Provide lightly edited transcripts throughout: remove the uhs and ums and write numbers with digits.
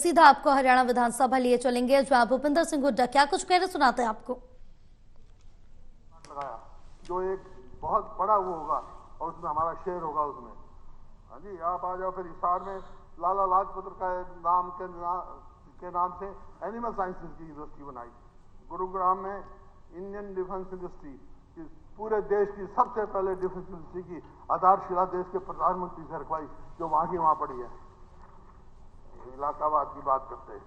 सीधा आपको हरियाणा विधानसभा लिए चलेंगे, जहां भूपिंदर सिंह हुड्डा क्या कुछ कह रहे सुनाते हैं आपको। लगाया जो एक बहुत बड़ा वो होगा और उसमें हमारा शेयर होगा उसमें। हाँ जी, आप आ जाओ। फिर हिसार में लाला लाजपत राय के नाम से एनिमल साइंसेज की यूनिवर्सिटी बनाई। गुरुग्राम में इंडियन डिफेंस इंडस्ट्री, पूरे देश की सबसे पहले डिफेंस इंडस्ट्री की आधारशिला देश के प्रधानमंत्री से रखवाई, जो वहां की वहां पड़ी है। इलाहाबाद की बात करते हैं।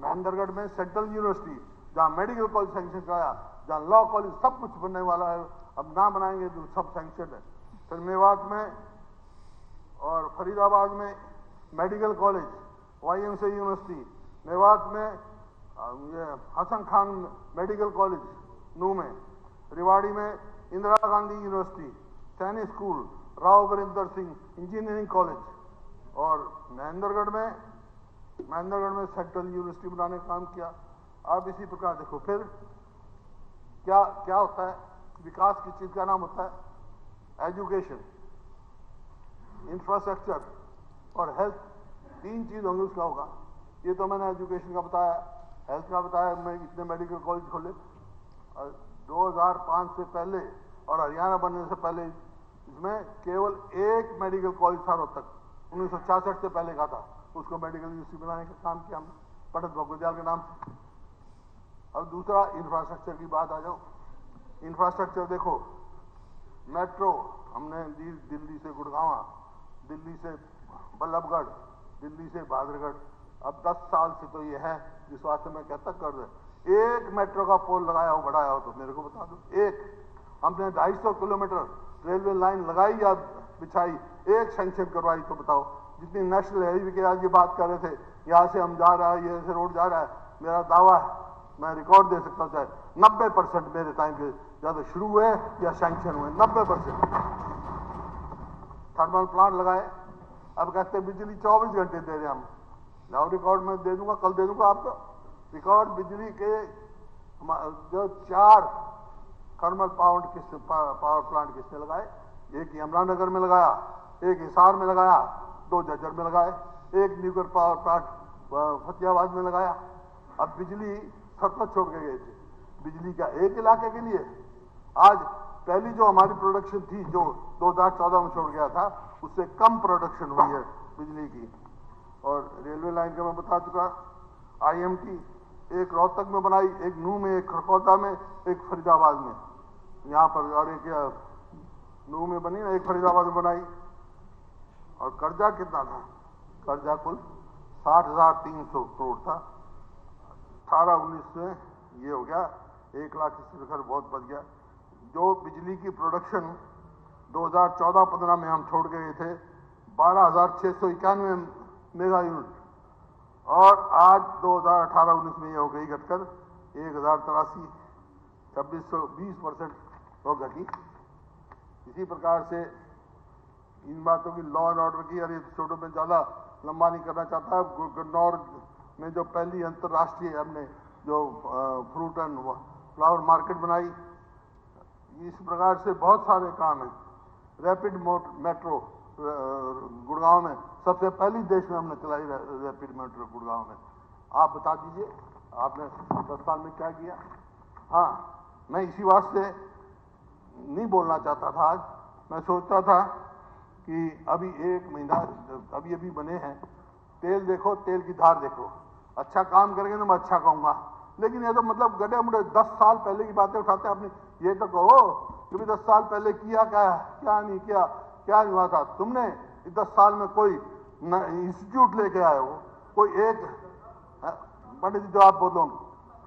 महेंद्रगढ़ में सेंट्रल यूनिवर्सिटी, जहां मेडिकल कॉलेज सैंक्शन कराया, जहां लॉ कॉलेज, सब कुछ बनने वाला है। अब ना बनाएंगे तो सब सैंक्शन है। फिर मेवात में और फरीदाबाद में medical college, YMCA university, Mewat में ये हसन खान मेडिकल कॉलेज नू में, रेवाड़ी में Indira Gandhi university, Sainik school, Rao Virendra Singh engineering college, और महेंद्रगढ़ में सेंट्रल यूनिवर्सिटी बनाने का काम किया। अब इसी प्रकार देखो फिर क्या क्या होता है। विकास की चीज का नाम होता है एजुकेशन, इंफ्रास्ट्रक्चर और हेल्थ। तीन चीज होंगे उसका होगा। ये तो मैंने एजुकेशन का बताया, हेल्थ का बताया। मैं इतने मेडिकल कॉलेज खोले 2005 से पहले, और हरियाणा बनने से पहले इसमें केवल एक मेडिकल कॉलेज था रोहतक, 1966 से पहले का था। उसको मेडिकल यूनिवर्सिटी बनाने का काम किया हमने, पंडित भगवदयाल के नाम से। अब दूसरा इंफ्रास्ट्रक्चर की बात आ जाओ। इंफ्रास्ट्रक्चर देखो, मेट्रो हमने दिल्ली से गुड़गांव, दिल्ली से बल्लभगढ़, दिल्ली से भादरगढ़। अब 10 साल से तो ये है, जिस वास्ते मैं कहता कर रहे, एक मेट्रो का पोल लगाया हो, बढ़ाया हो तो मेरे को बता दो। एक हमने 250 किलोमीटर रेलवे लाइन लगाई या बिछाई, एक सैंक्शन करवाई तो बताओ। जितनी नेशनल हाईवे की आज ये बात कर रहे थे, यहां से हम जा रहा है, ये से रोड जा रहा है, मेरा दावा है, मैं रिकॉर्ड दे सकता चाहे 90% मेरे टाइम के या तो शुरू हुए या सैंक्शन हुए। 90% थर्मल प्लांट लगाए। अब कहते हैं बिजली 24 घंटे दे रहे हैं हम। लाओ रिकॉर्ड में दे दूंगा, कल दे दूंगा आपको रिकॉर्ड। बिजली के जो 4 थर्मल पावर प्लांट किसने लगाए? एक यमुनानगर में लगाया, एक हिसार में लगाया, 2 झज्जर में लगाए, एक न्यूक्लियर पावर प्लांट फतेहाबाद में लगाया। अब बिजली सरप्लस छोड़ के गए थे। बिजली का एक इलाके के लिए आज पहली जो हमारी प्रोडक्शन थी, जो 2014 में छोड़ गया था, उससे कम प्रोडक्शन हुई है बिजली की। और रेलवे लाइन का मैं बता चुका। IMT एक रोहतक में बनाई, एक नूह में, एक खरखौदा में, एक फरीदाबाद में, यहाँ पर, और एक नूह में बनी ना, एक फरीदाबाद में बनाई। और कर्जा कितना था? कर्जा कुल 60,300 करोड़ था। 18-19 में ये हो गया 1,80,000, बहुत बढ़ गया। जो बिजली की प्रोडक्शन 2014-15 में हम छोड़ गए थे 12,691 मेगा यूनिट, और आज 2018-19 में ये हो गई घटकर 1,083, 2620% हो घटी। इसी प्रकार से इन बातों की लॉ एंड ऑर्डर की, अरे छोटों में ज्यादा लंबा नहीं करना चाहता। गन्नौर में जो पहली अंतर्राष्ट्रीय हमने जो फ्रूट एंड फ्लावर मार्केट बनाई, इस प्रकार से बहुत सारे काम हैं। रैपिड मेट्रो गुड़गांव में सबसे पहली देश में हमने चलाई रैपिड मेट्रो गुड़गांव में। आप बता दीजिए आपने 10 साल में क्या किया? हाँ, मैं इसी वास्ते नहीं बोलना चाहता था आज। मैं सोचता था कि अभी 1 महीना अभी बने हैं, तेल देखो, तेल की धार देखो। अच्छा काम करेंगे तो मैं अच्छा कहूंगा, लेकिन ये तो मतलब गड्ढे मुड़े 10 साल पहले की बातें उठाते हैं अपनी। ये तो कहो कि 10 साल पहले किया क्या नहीं किया, क्या नहीं हुआ था। तुमने 10 साल में कोई इंस्टीट्यूट लेके आए हो, कोई एक पंडित जी, जो आप बोलो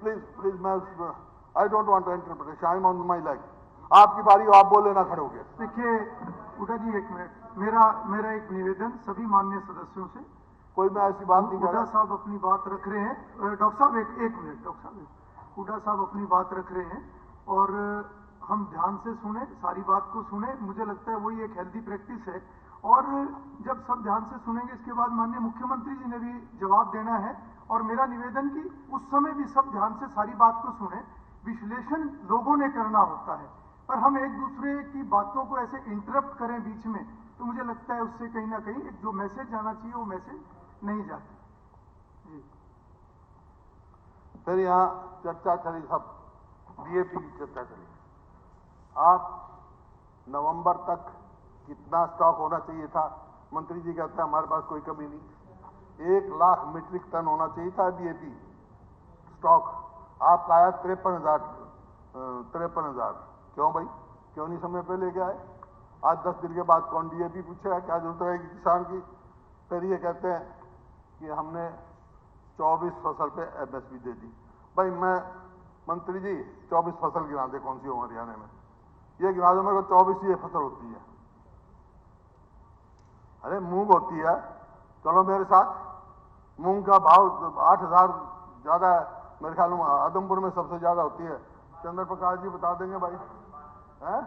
प्लीज, मैं I don't want to interpretation, I am on my life. आपकी बारी हो, आप बोले ना खड़े हो गए। देखिए हुड्डा जी, 1 मिनट, मेरा एक निवेदन सभी माननीय सदस्यों से। कोई मैं ऐसी बात नहीं कर रहा। हुड्डा साहब अपनी बात रख रहे हैं। डॉक्टर साहब एक मिनट, डॉक्टर साहब, हुड्डा साहब अपनी बात रख रहे हैं और हम ध्यान से सुने, सारी बात को सुने। मुझे लगता है वही एक हेल्दी प्रैक्टिस है। और जब सब ध्यान से सुनेंगे, इसके बाद माननीय मुख्यमंत्री जी ने भी जवाब देना है। और मेरा निवेदन कि उस समय भी सब ध्यान से सारी बात को सुने। विश्लेषण लोगों ने करना होता है, पर हम एक दूसरे की बातों को ऐसे इंटरप्ट करें बीच में, तो मुझे लगता है उससे कहीं ना कहीं एक जो मैसेज जाना चाहिए वो मैसेज नहीं जाता। जी। फिर यहाँ चर्चा चली, सब डीएपी की चर्चा चली। आप नवंबर तक कितना स्टॉक होना चाहिए था? मंत्री जी कहते हैं हमारे पास कोई कमी नहीं, 1 लाख मीट्रिक टन होना चाहिए था डीएपी स्टॉक। आपका आया 53,000। क्यों भाई, क्यों नहीं समय पे लेके आए? आज 10 दिन के बाद कौन डीएपी पूछेगा? क्या जरूरत रहेगी किसान की? फिर ये कहते हैं कि हमने 24 फसल पे एमएसपी दे दी। भाई मैं मंत्री जी 24 फसल गिना दे कौन सी हो हरियाणा में, ये गिना दो मेरे को 24 ये फसल होती है। अरे मूंग होती है, चलो मेरे साथ, मूंग का भाव 8,000 ज्यादा है मेरे ख्याल में, आदमपुर में सबसे ज्यादा होती है। चंद्र प्रकाश जी बता देंगे भाई, हैं?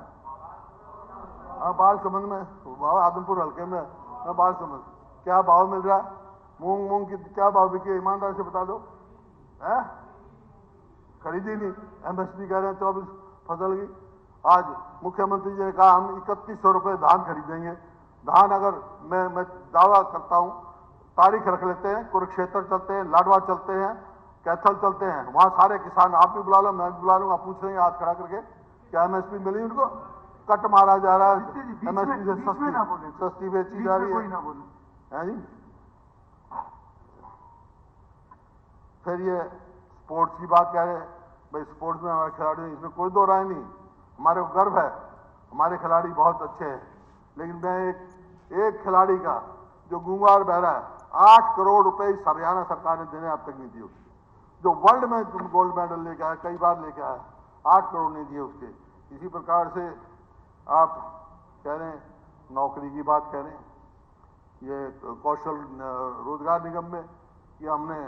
हाँ बाल समझ में, आदमपुर हल्के में, मैं बाल समझ, क्या भाव मिल रहा है मूंग की? क्या भाव बिकी ईमानदार से बता दो, है? खरीदी नहीं, एमएसपी कह रहे हैं 24 फसल की। आज मुख्यमंत्री जी ने कहा हम 3100 रुपए धान खरीदेंगे। धान अगर मैं दावा करता हूं, तारीख रख लेते हैं, कुरुक्षेत्र चलते हैं, लाडवा चलते हैं, कैथल चलते हैं, वहां सारे किसान, आप भी बुला लो, मैं भी बुला लूंगा, पूछ लेंगे हाथ खड़ा करके क्या एमएसपी मिली उनको? कट मारा जा रहा है, एमएसपी से सस्ती बेची जा रही है जी। फिर ये स्पोर्ट्स की बात कह रहे हैं, भाई स्पोर्ट्स में हमारे खिलाड़ी, इसमें कोई दो राय नहीं, हमारे को गर्व है, हमारे खिलाड़ी बहुत अच्छे हैं। लेकिन मैं एक खिलाड़ी का जो गूंगा और बहरा है, 8 करोड़ रुपए इस हरियाणा सरकार ने देने अब तक नहीं दिए उसको, जो वर्ल्ड में गोल्ड मेडल लेके आया, कई बार लेके आया, 8 करोड़ नहीं दिए उसके। इसी प्रकार से आप कह रहे हैं नौकरी की बात कह रहे हैं, ये कौशल रोजगार निगम में कि हमने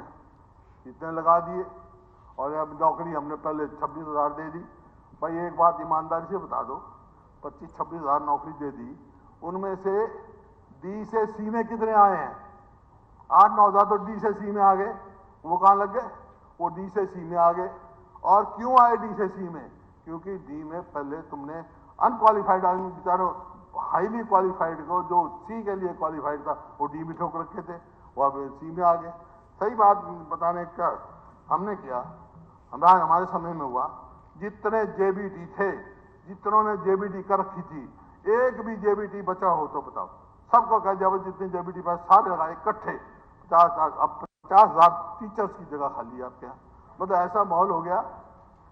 इतने लगा दिए और अब नौकरी हमने पहले 26,000 दे दी। भाई एक बात ईमानदारी से बता दो, 25-26,000 नौकरी दे दी, उनमें से डी से सी में कितने आए हैं? 8-9,000 तो डी से सी में आ गए, वो कहां लग गए? वो डी से सी में आ गए। और क्यों आए डी से सी में? क्योंकि डी में पहले तुमने अनक्वालिफाइड आदमी, बेचारों हाईली क्वालिफाइड को, जो सी के लिए क्वालिफाइड था, वो डी में ठोक रखे थे, वो अब सी में आ गए। सही बात बताने का हमने किया, हमारे समय में हुआ, जितने जेबीटी थे, जितनों ने जेबीटी कर रखी थी, एक भी जेबीटी बचा हो तो बताओ, सबको कह दिया जितने जेबीटी पास सारे लगाए इकट्ठे 50,000 टीचर्स की जगह खाली है आपके यहाँ। मतलब ऐसा माहौल हो गया।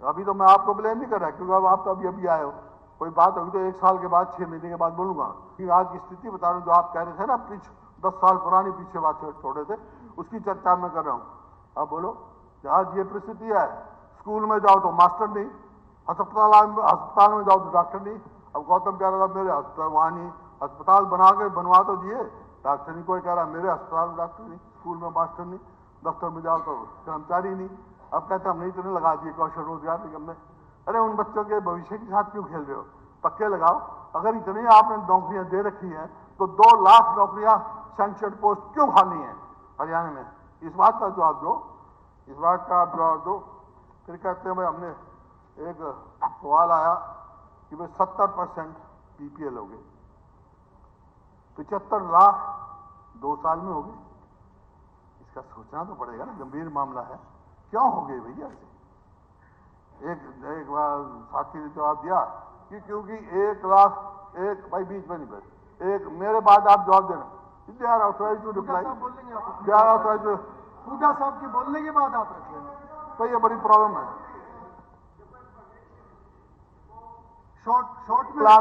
अभी तो मैं आपको ब्लेम नहीं कर रहा, क्योंकि अब आप तो अभी आए हो, कोई बात होगी तो 1 साल के बाद, 6 महीने के बाद बोलूंगा। कि आज की स्थिति बता रहा हूं, जो आप कह रहे थे ना, 10 साल पुरानी पीछे बात छोड़े थे, उसकी चर्चा मैं कर रहा हूं। अब बोलो, आज ये परिस्थिति है, स्कूल में जाओ तो मास्टर नहीं, अस्पताल में जाओ तो डॉक्टर नहीं। अब गौतम कह रहा था मेरे अस्पताल, वहां नहीं, अस्पताल बनवा तो दिए, डॉक्टर नहीं। कोई कह रहा मेरे अस्पताल में डॉक्टर नहीं, स्कूल में मास्टर नहीं, दफ्तर में जाओ तो कर्मचारी नहीं। अब कहते हमने इतने लगा दिए कौशल रोजगार निगम में। अरे उन बच्चों के भविष्य के साथ क्यों खेल रहे हो? पक्के लगाओ। अगर इतनी आपने नौकरियां दे रखी हैं तो 2 लाख नौकरियां सैंक्शन पोस्ट क्यों खाली हैं हरियाणा में? इस बात का जवाब दो, इस बात का आप जवाब दो। फिर कहते हैं भाई, हमने एक सवाल आया कि भाई 70% बीपीएल हो गए, 75 लाख 2 साल में हो गए। इसका सोचना तो पड़ेगा ना, गंभीर मामला है। क्यों हो गए भैया ऐसे? एक साथी ने जवाब दिया कि क्योंकि 1 लाख, एक भाई बीच में नहीं बैठ, एक मेरे बाद आप जवाब देना, they are authorised to reply, they are authorised to. Hooda साहब के बोलने के बाद आप रख लेना, तो ये बड़ी प्रॉब्लम है। शॉर्ट में